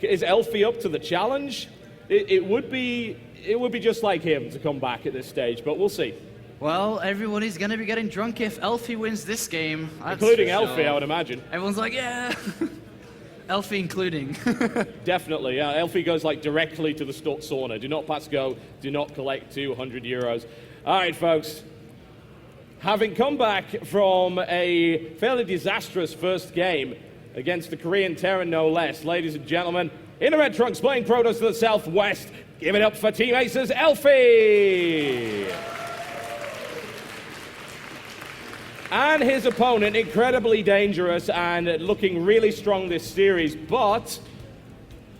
Is Elfi up to the challenge? It would be just like him to come back at this stage, but we'll see. Well, everyone is going to be getting drunk if Elfi wins this game. Including Elfi, I would imagine. Everyone's like, yeah. Elfi including. Definitely, yeah. Elfi goes like directly to the sauna. Do not pass go. Do not collect 200 euros. All right, folks. Having come back from a fairly disastrous first game against the Korean Terran, no less, ladies and gentlemen, in the red trunks playing Protoss to the southwest, give it up for Team ASUS Elfi! And his opponent, incredibly dangerous and looking really strong this series, but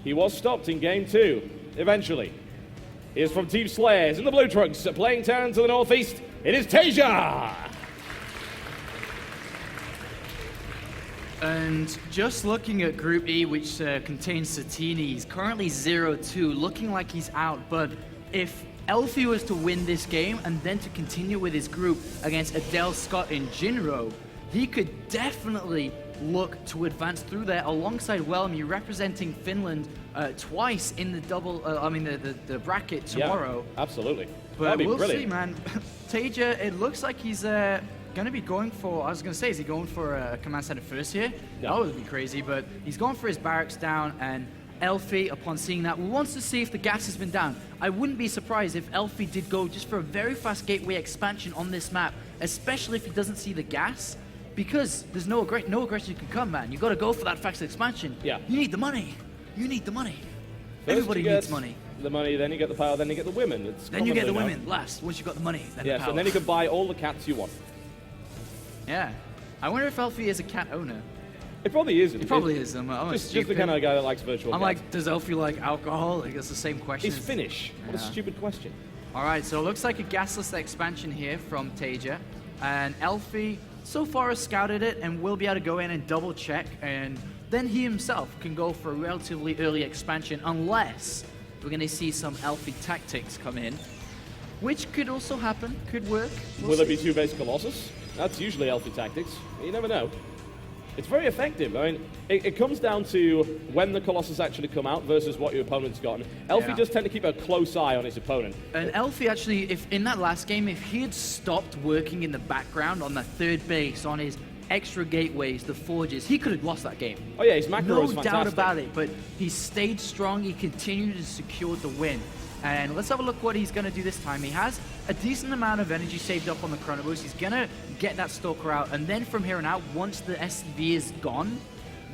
he was stopped in game 2, eventually. He is from Team Slayers in the blue trunks, playing Terran to the northeast. It is Tasia! And just looking at Group E, which contains Satini, he's currently 0-2, looking like he's out, but if Elfi was to win this game and then to continue with his group against Adele, Scott, and Jinro, he could definitely look to advance through there alongside Whelmy, representing Finland twice in the the bracket tomorrow. Yeah, absolutely. But we'll brilliant. see, man. Taeja, it looks like he's going to be going for, I was going to say, is he going for a command center first here? No. That would be crazy, but he's going for his barracks down, and Elfi, upon seeing that, wants to see if the gas has been down. I wouldn't be surprised if Elfi did go just for a very fast gateway expansion on this map, especially if he doesn't see the gas, because there's no aggression can come, man. You got to go for that fast expansion. Yeah. You need the money. You need the money. First Everybody needs money. The money, then you get the power, then you get the women. Then you get the women last. Once you got the money, then the power. And then you can buy all the cats you want. Yeah. I wonder if Elfi is a cat owner. It probably isn't. He probably is. I'm just the kind of guy that likes virtual cats. like, does Elfi like alcohol? Like, it's the same question. He's Finnish. What a stupid question. All right, so it looks like a gasless expansion here from Taeja. And Elfi so far has scouted it and will be able to go in and double check. And then he himself can go for a relatively early expansion unless we're going to see some Elfi tactics come in. Which could also happen, could work. Will there be 2 base Colossus? That's usually Elfi tactics. You never know. It's very effective. I mean, it comes down to when the Colossus actually come out versus what your opponent's gotten. Elfi does tend to keep a close eye on his opponent. And Elfi actually, if in that last game, if he had stopped working in the background on the third base, on his extra gateways, the forges, he could have lost that game. Oh yeah, his macro is fantastic. No doubt about it, but he stayed strong, he continued to secure the win. And let's have a look what he's going to do this time. He has a decent amount of energy saved up on the Chrono Boost. He's going to get that Stalker out. And then from here on out, once the SCV is gone,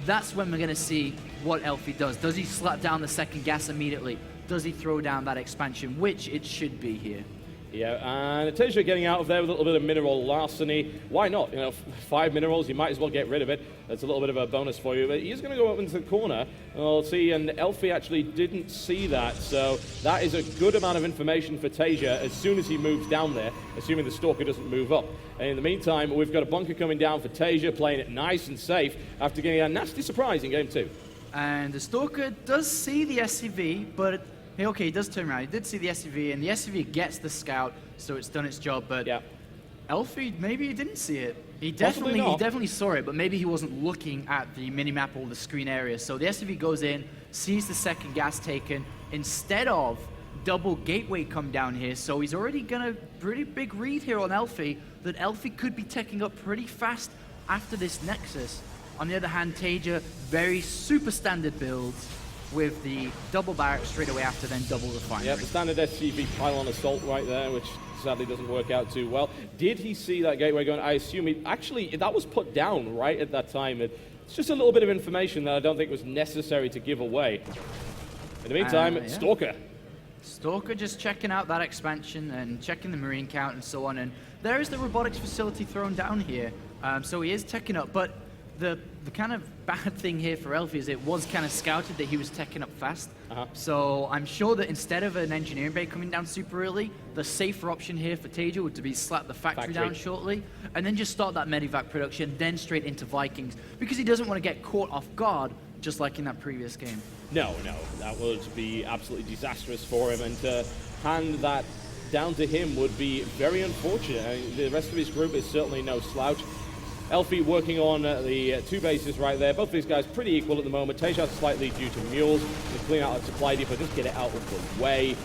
that's when we're going to see what Elfi does. Does he slap down the second gas immediately? Does he throw down that expansion, which it should be here? Yeah, and Tasia getting out of there with a little bit of mineral larceny. Why not? You know, 5 minerals, you might as well get rid of it. That's a little bit of a bonus for you. But he's going to go up into the corner. We'll see, and Elfi actually didn't see that. So that is a good amount of information for Tasia as soon as he moves down there, assuming the Stalker doesn't move up. And in the meantime, we've got a bunker coming down for Tasia, playing it nice and safe after getting a nasty surprise in game 2. And the Stalker does see the SCV, but okay, he does turn around. He did see the SCV, and the SCV gets the scout, so it's done its job. But Elfi, maybe he didn't see it. He definitely saw it, but maybe he wasn't looking at the minimap or the screen area. So the SCV goes in, sees the second gas taken, instead of double gateway come down here. So he's already got a pretty big read here on Elfi, that Elfi could be taking up pretty fast after this Nexus. On the other hand, Taeja, very super standard builds, with the double barrack straight away after, then double refinery. Yeah, the standard SCV pylon assault right there, which sadly doesn't work out too well. Did he see that gateway going? I assume he actually, that was put down right at that time. It's just a little bit of information that I don't think was necessary to give away. In the meantime, Stalker. Stalker just checking out that expansion and checking the marine count and so on. And there is the robotics facility thrown down here. So he is teching up, but the kind of bad thing here for Elfi is it was kind of scouted that he was teching up fast. So I'm sure that instead of an engineering bay coming down super early, the safer option here for Taeja would be slap the factory down shortly, and then just start that medevac production, then straight into Vikings, because he doesn't want to get caught off guard, just like in that previous game. No, that would be absolutely disastrous for him, and to hand that down to him would be very unfortunate. I mean, the rest of his group is certainly no slouch. Elfi working on the 2 bases right there. Both these guys pretty equal at the moment. Taeja has a slight lead due to mules. To clean out that supply depot, just get it out of the way.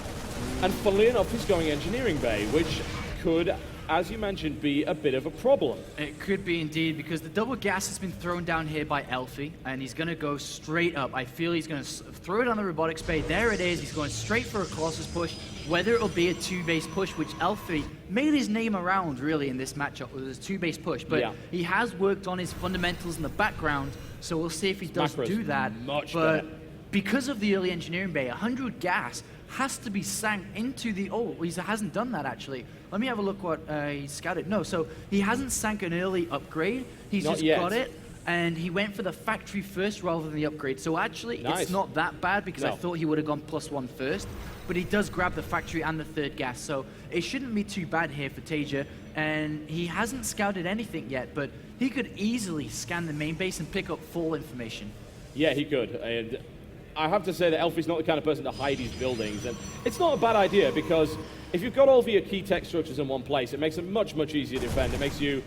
And funnily enough, he's going engineering bay, which could, as you mentioned, be a bit of a problem. It could be indeed, because the double gas has been thrown down here by Elfi, and he's going to go straight up. I feel he's going to throw it on the robotics bay. There it is. He's going straight for a Colossus push, whether it'll be a 2-base push, which Elfi made his name around, really, in this matchup with his 2-base push. But he has worked on his fundamentals in the background, so we'll see if he does do that. But because of the early engineering bay, 100 gas has to be sank into the... Oh, he hasn't done that, actually. Let me have a look what he scouted. No, so he hasn't sank an early upgrade. He's just got it, and he went for the factory first rather than the upgrade. So actually, it's not that bad, because I thought he would have gone +1 first. But he does grab the factory and the 3rd gas, so it shouldn't be too bad here for Taeja. And he hasn't scouted anything yet, but he could easily scan the main base and pick up full information. Yeah, he could. And I have to say that Elfi's not the kind of person to hide his buildings, and it's not a bad idea, because if you've got all of your key tech structures in one place, it makes it much, much easier to defend. It makes you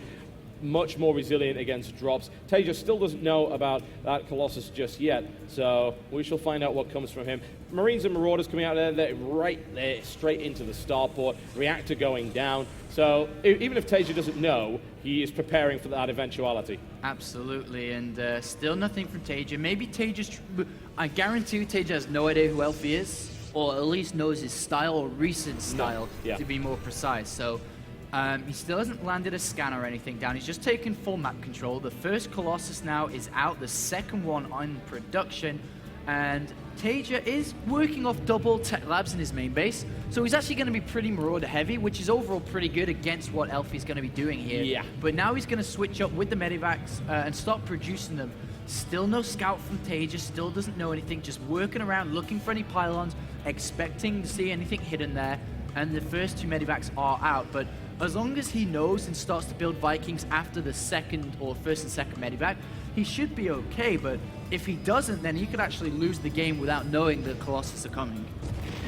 much more resilient against drops. Taeja still doesn't know about that Colossus just yet, so we shall find out what comes from him. Marines and Marauders coming out there, they're right there, straight into the starport, reactor going down. So even if Taeja doesn't know, he is preparing for that eventuality. Absolutely, and still nothing from Taeja. Maybe Taeja's... I guarantee you Taeja has no idea who Elfi is, or at least knows his style, or recent style, to be more precise. So he still hasn't landed a scan or anything down. He's just taken full map control. The first Colossus now is out, the second one on production, and Taeja is working off double tech labs in his main base, so he's actually going to be pretty Marauder heavy, which is overall pretty good against what Elfi's going to be doing here. Yeah. But now he's going to switch up with the medivacs and start producing them. Still no scout from Taeja, still doesn't know anything, just working around, looking for any pylons, expecting to see anything hidden there, and the first 2 medivacs are out. But as long as he knows and starts to build Vikings after the second or first and second medivac, he should be okay. But if he doesn't, then he could actually lose the game without knowing the Colossus are coming.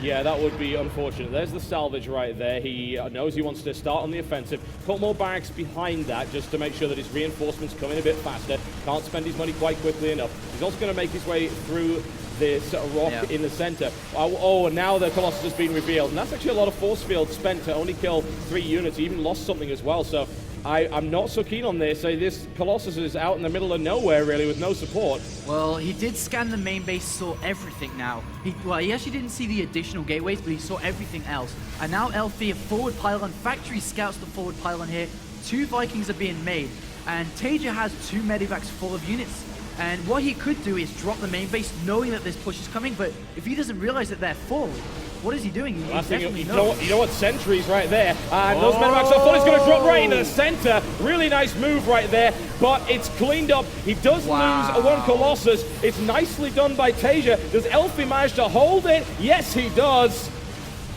Yeah, that would be unfortunate. There's the salvage right there. He knows he wants to start on the offensive. Put more barracks behind that just to make sure that his reinforcements come in a bit faster. Can't spend his money quite quickly enough. He's also going to make his way through this rock in the center. Oh, and now the Colossus has been revealed. And that's actually a lot of force field spent to only kill 3 units. He even lost something as well. So I'm not so keen on this. This Colossus is out in the middle of nowhere, really, with no support. Well, he did scan the main base, saw everything now. He actually didn't see the additional gateways, but he saw everything else. And now Elfi, a forward pylon, factory scouts the forward pylon here. 2 Vikings are being made, and Taeja has 2 medivacs full of units. And what he could do is drop the main base, knowing that this push is coming, but if he doesn't realize that they're full, what is he doing? He definitely knows. You know what? Sentries right there. And those medivacs, I thought he's going to drop right into the center. Really nice move right there, but it's cleaned up. He does lose 1 Colossus. It's nicely done by Taeja. Does Elfi manage to hold it? Yes, he does.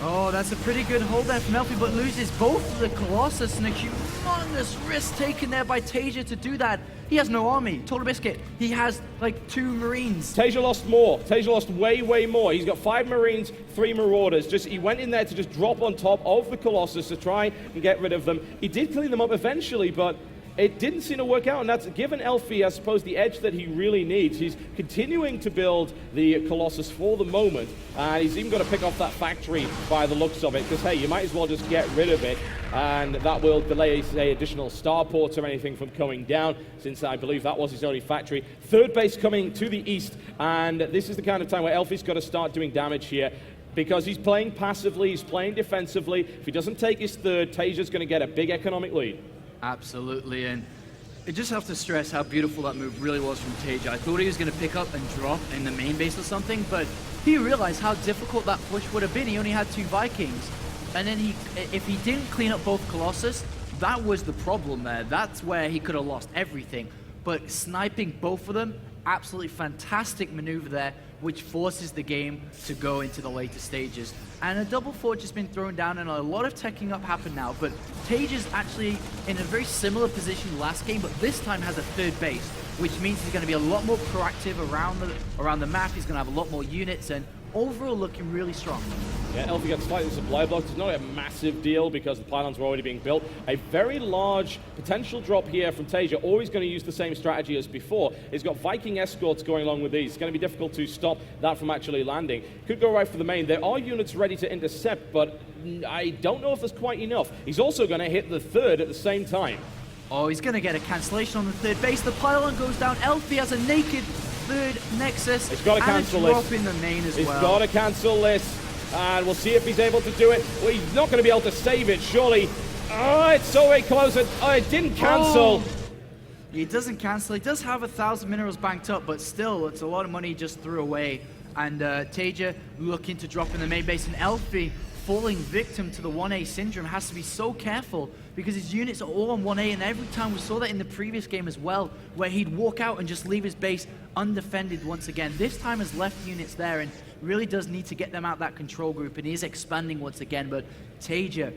Oh, that's a pretty good hold there from Elfi, but loses both of the Colossus, and a humongous risk taken there by Taeja to do that. He has no army. TotalBiscuit, he has like 2 Marines. Taeja lost more. Taeja lost way, way more. He's got 5 Marines, 3 Marauders. He went in there to just drop on top of the Colossus to try and get rid of them. He did clean them up eventually, but it didn't seem to work out, and that's given Elfi, I suppose, the edge that he really needs. He's continuing to build the Colossus for the moment, and he's even got to pick off that factory by the looks of it, because, hey, you might as well just get rid of it, and that will delay, say, additional starports or anything from coming down, since I believe that was his only factory. 3rd base coming to the east, and this is the kind of time where Elfi's got to start doing damage here, because he's playing passively, he's playing defensively. If he doesn't take his 3rd, Taeja's going to get a big economic lead. Absolutely, and I just have to stress how beautiful that move really was from Taeja. I thought he was going to pick up and drop in the main base or something, but he realized how difficult that push would have been. He only had 2 Vikings, and then if he didn't clean up both Colossus, that was the problem there. That's where he could have lost everything. But sniping both of them, absolutely fantastic maneuver there, which forces the game to go into the later stages. And a double forge has been thrown down, and a lot of teching up happened now, but Taeja's actually in a very similar position last game, but this time has a 3rd base, which means he's going to be a lot more proactive around the map. He's going to have a lot more units, and overall looking really strong. Yeah, Elfi got slightly supply blocked. It's not a massive deal because the pylons were already being built. A very large potential drop here from Tasia. Always going to use the same strategy as before. He's got Viking escorts going along with these. It's going to be difficult to stop that from actually landing. Could go right for the main. There are units ready to intercept, but I don't know if there's quite enough. He's also going to hit the third at the same time. Oh, he's going to get a cancellation on the third base. The pylon goes down. Elfi has a naked third nexus. He's got to cancel this. And a drop in the main as well. He's got to cancel this. And we'll see if he's able to do it. Well, he's not going to be able to save it, surely. Oh, it's so very close. It didn't cancel. Oh, he doesn't cancel. He does have 1,000 minerals banked up, but still, it's a lot of money he just threw away. And Taeja looking to drop in the main base. And Elfi, falling victim to the 1A syndrome, has to be so careful because his units are all on 1A. And every time we saw that in the previous game as well, where he'd walk out and just leave his base undefended once again. This time has left units there and really does need to get them out that control group, and he is expanding once again. But Taeja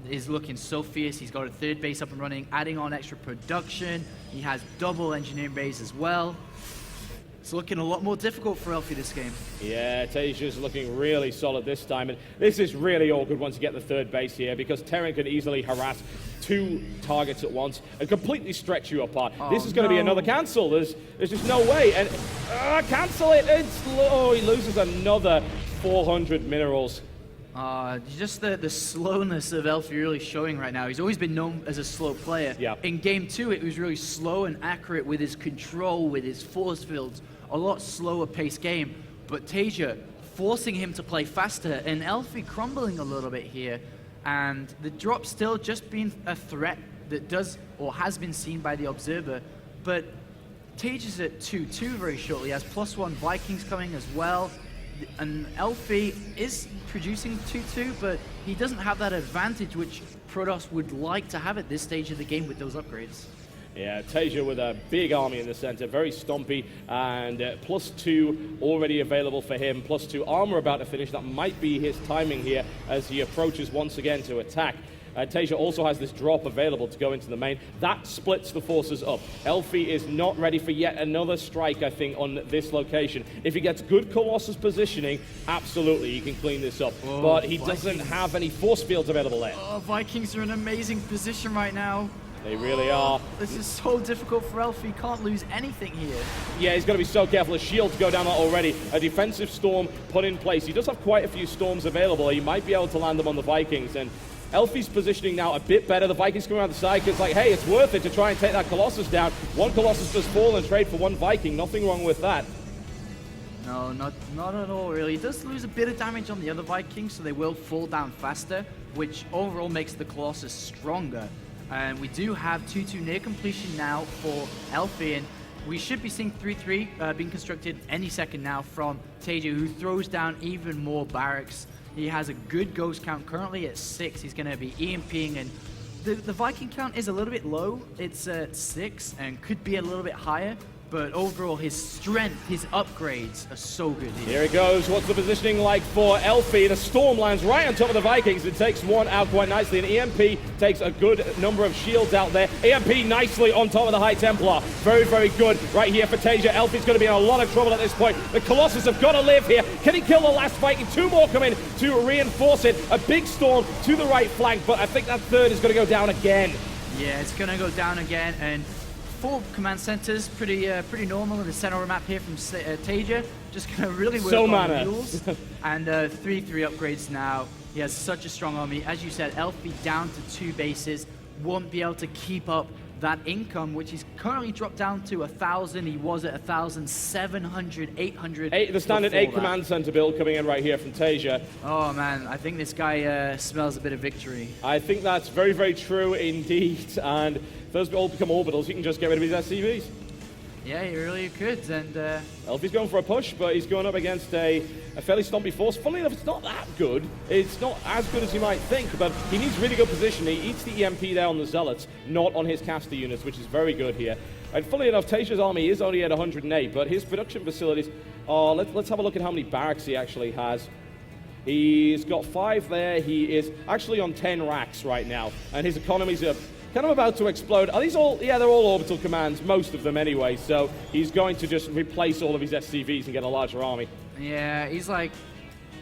is looking so fierce. He's got a third base up and running, adding on extra production. He has double engineering base as well. It's looking a lot more difficult for Elfi this game. Yeah, Taesia's looking really solid this time, and this is really awkward once you get the third base here because Terran can easily harass 2 targets at once and completely stretch you apart. This is going to be another cancel. There's just no way. And cancel it. He loses another 400 minerals. Just the slowness of Elfi really showing right now. He's always been known as a slow player. Yeah. In game 2, it was really slow and accurate with his control, with his force fields. A lot slower paced game. But Taeja forcing him to play faster, and Elfi crumbling a little bit here. And the drop still just being a threat that does or has been seen by the observer. But Taeja's at 2-2 very shortly. He has +1 Vikings coming as well. And Elfi is producing 2-2, but he doesn't have that advantage which Protoss would like to have at this stage of the game with those upgrades. Yeah, Tasia with a big army in the center, very stompy, and +2 already available for him, +2 armor about to finish. That might be his timing here as he approaches once again to attack. Tasia also has this drop available to go into the main. That splits the forces up. Elfi is not ready for yet another strike, I think, on this location. If he gets good Colossus positioning, absolutely, he can clean this up. But he doesn't have any force fields available there. Vikings are in an amazing position right now. They really are. This is so difficult for Elfi. He can't lose anything here. Yeah, he's got to be so careful. His shields go down already. A defensive storm put in place. He does have quite a few storms available. He might be able to land them on the Vikings. And Elfi's positioning now a bit better. The Vikings come around the side because, like, hey, it's worth it to try and take that Colossus down. 1 Colossus does fall and trade for 1 Viking. Nothing wrong with that. No, not at all, really. He does lose a bit of damage on the other Vikings, so they will fall down faster, which overall makes the Colossus stronger. And we do have 2-2 near completion now for Elfi, and we should be seeing 3-3 being constructed any second now from Taeja, who throws down even more barracks. He has a good ghost count, currently at 6. He's going to be EMPing, and the Viking count is a little bit low. It's at 6 and could be a little bit higher. But overall, his strength, his upgrades are so good here. Here it goes. What's the positioning like for Elfi? The storm lands right on top of the Vikings. It takes 1 out quite nicely. And EMP takes a good number of shields out there. EMP nicely on top of the High Templar. Very, very good right here for Taeja. Elfi's going to be in a lot of trouble at this point. The Colossus have got to live here. Can he kill the last Viking? 2 more come in to reinforce it. A big storm to the right flank, but I think that third is going to go down again. Yeah, it's going to go down again. And 4 command centers, pretty normal in the center of the map here from Taeja. Just gonna really work on mules. And 3-3 upgrades now. He has such a strong army. As you said, Elfi down to 2 bases. Won't be able to keep up that income, which is currently dropped down to 1,000. He was at 1,700, 800. The standard 8 command center build coming in right here from Taeja. Oh man, I think this guy smells a bit of victory. I think that's very, very true indeed. And if those all become orbitals, he can just get rid of his SCVs. Yeah, he really could. And Elfi's going for a push, but he's going up against a fairly stompy force. Funnily enough, it's not that good. It's not as good as you might think, but he needs really good position. He eats the EMP there on the Zealots, not on his caster units, which is very good here. And funnily enough, Taeja's army is only at 108, but his production facilities are... Let's have a look at how many barracks he actually has. He's got 5 there. He is actually on 10 racks right now, and his economies are kind of about to explode. Are these all? Yeah, they're all orbital commands, most of them anyway, so he's going to just replace all of his SCVs and get a larger army. Yeah, he's like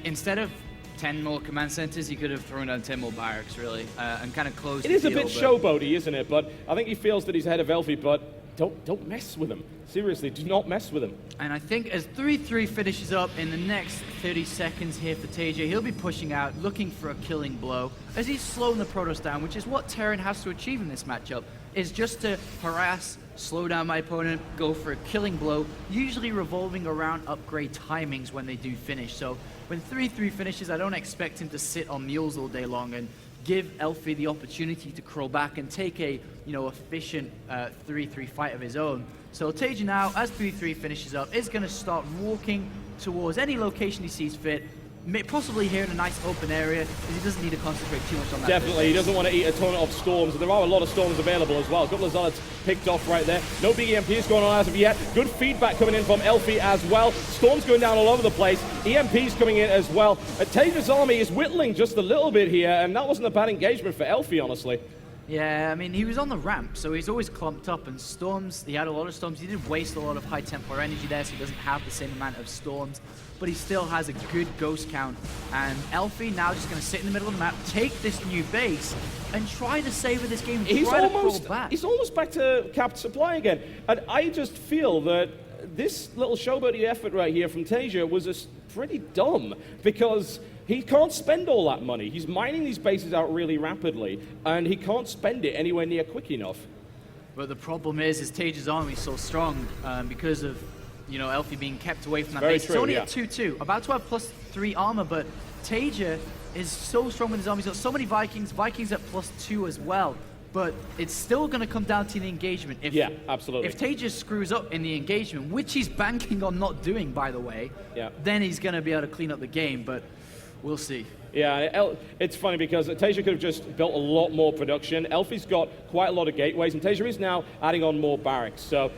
instead of 10 more command centers, he could have thrown down 10 more barracks, really, and kind of closed It is a bit showboaty, isn't it? But I think he feels that he's ahead of Elfi, but don't mess with him. Seriously, do not mess with him. And I think as 3-3 finishes up in the next 30 seconds here for Taeja, he'll be pushing out, looking for a killing blow, as he's slowing the Protoss down, which is what Terran has to achieve in this matchup, is just to harass, slow down my opponent, go for a killing blow, usually revolving around upgrade timings when they do finish. So when 3-3 finishes, I don't expect him to sit on mules all day long and give Elfi the opportunity to crawl back and take a, efficient 3-3 fight of his own. So Taeja now, as 3-3 finishes up, is going to start walking towards any location he sees fit, possibly here in a nice open area, because he doesn't need to concentrate too much on that. Definitely, he doesn't want to eat a ton of storms. There are a lot of storms available as well. A couple of zealots picked off right there. No big EMPs going on as of yet. Good feedback coming in from Elfi as well. Storms going down all over the place. EMPs coming in as well. Taeja's army is whittling just a little bit here, and that wasn't a bad engagement for Elfi, honestly. Yeah, I mean, he was on the ramp, so he's always clumped up, and storms, he had a lot of storms. He did waste a lot of high Templar energy there, so he doesn't have the same amount of storms, but he still has a good ghost count. And Elfi now just going to sit in the middle of the map, take this new base, and try to savor this game. He's almost back to capped supply again. And I just feel that this little showboaty effort right here from Taeja was pretty dumb, because he can't spend all that money. He's mining these bases out really rapidly, and he can't spend it anywhere near quick enough. But the problem is Taeja's army is so strong because of, Elfi being kept away from that Very base. True, it's only yeah. at 2-2, about to have +3 armor, but Taeja is so strong with his army. He's got so many Vikings at +2 as well. But it's still going to come down to the engagement. Yeah, absolutely. If Taeja screws up in the engagement, which he's banking on not doing, by the way, then he's going to be able to clean up the game. But we'll see. Yeah, it's funny because Taeja could have just built a lot more production. Elfi's got quite a lot of gateways, and Taeja is now adding on more barracks. So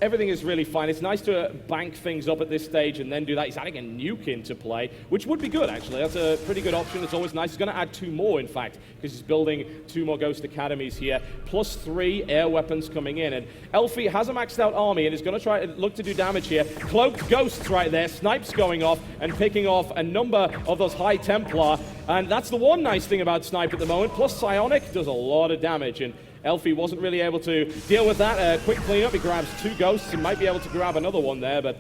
everything is really fine. It's nice to bank things up at this stage and then do that. He's adding a nuke into play, which would be good, actually. That's a pretty good option. It's always nice. He's going to add 2 more, in fact, because he's building 2 more Ghost Academies here, +3 air weapons coming in. And Elfi has a maxed out army and is going to try to look to do damage here. Cloaked Ghosts right there, snipes going off and picking off a number of those high Templar. And that's the one nice thing about Snipe at the moment. Plus Psionic does a lot of damage. And Elfi wasn't really able to deal with that. Quick cleanup, he grabs 2 ghosts. He might be able to grab another one there, but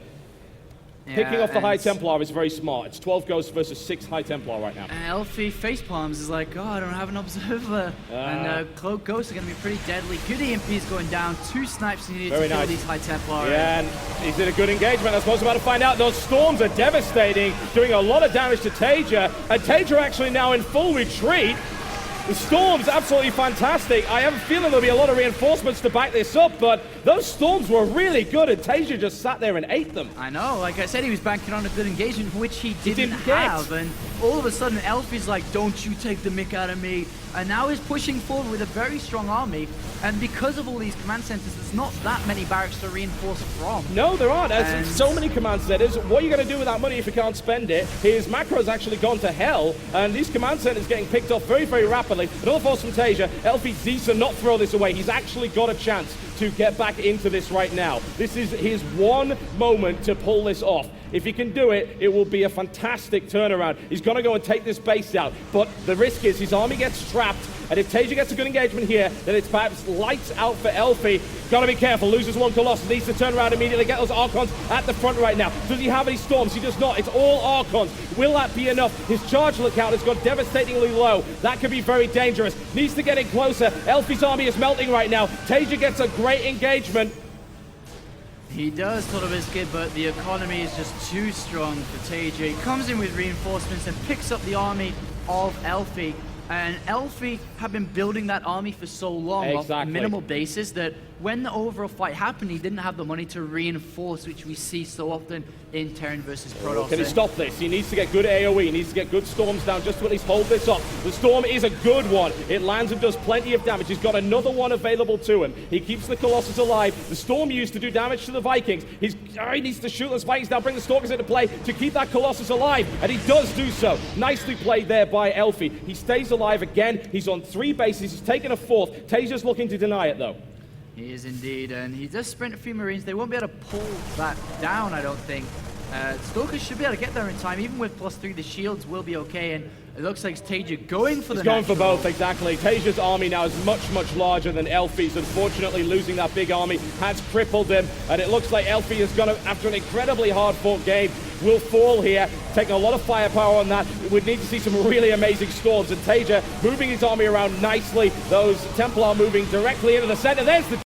picking off the High Templar is very smart. It's 12 ghosts versus 6 High Templar right now. Elfi facepalms is like, oh, I don't have an observer. And Cloak Ghosts are going to be pretty deadly. Good EMPs going down. 2 snipes needed to kill these High Templar. Yeah, and he's in a good engagement. I suppose we're about to find out. Those storms are devastating, doing a lot of damage to Taeja. And Taeja actually now in full retreat. The storms absolutely fantastic. I have a feeling there'll be a lot of reinforcements to back this up, but those storms were really good, and Taeja just sat there and ate them. I know, like I said, he was banking on a good engagement, which he didn't have, and all of a sudden Elfi's like, don't you take the mick out of me, and now he's pushing forward with a very strong army, and because of all these command centers, there's not that many barracks to reinforce from. No, there aren't. There's so many command centers. What are you going to do with that money if you can't spend it? His macro's actually gone to hell, and these command centers getting picked off very, very rapidly. Another force from Taeja. Elfi needs to not throw this away. He's actually got a chance to get back into this right now. This is his one moment to pull this off. If he can do it, it will be a fantastic turnaround. He's going to go and take this base out, but the risk is his army gets trapped, and if Taeja gets a good engagement here, then it's perhaps lights out for Elfi. Got to be careful. Loses 1 Colossus, needs to turn around immediately, get those Archons at the front right now. Does he have any storms? He does not. It's all Archons. Will that be enough? His charge lookout has gone devastatingly low. That could be very dangerous. Needs to get in closer. Elfi's army is melting right now. Taeja gets a great engagement. He does, TotalBiscuit, but the economy is just too strong for Taeja. He comes in with reinforcements and picks up the army of Elfi. And Elfi have been building that army for so long on minimal basis that when the overall fight happened, he didn't have the money to reinforce, which we see so often in Terran versus Protoss. Can he stop this? He needs to get good AoE. He needs to get good storms down just to at least hold this up. The storm is a good one. It lands and does plenty of damage. He's got another one available to him. He keeps the Colossus alive. The storm used to do damage to the Vikings. He needs to shoot those Vikings now, bring the Stalkers into play to keep that Colossus alive, and he does do so. Nicely played there by Elfi. He stays alive again. He's on 3 bases. He's taken a 4th. Taeja's looking to deny it, though. He is indeed, and he does sprint a few Marines. They won't be able to pull that down, I don't think. Stalker should be able to get there in time. Even with +3, the shields will be okay. And it looks like Taeja going for the going for natural. both, exactly. Taeja's army now is much, much larger than Elfi's. Unfortunately, losing that big army has crippled him. And it looks like Elfi is going to, after an incredibly hard-fought game, will fall here, taking a lot of firepower on that. We'd need to see some really amazing storms. And Taeja moving his army around nicely. Those Templar moving directly into the center. There's the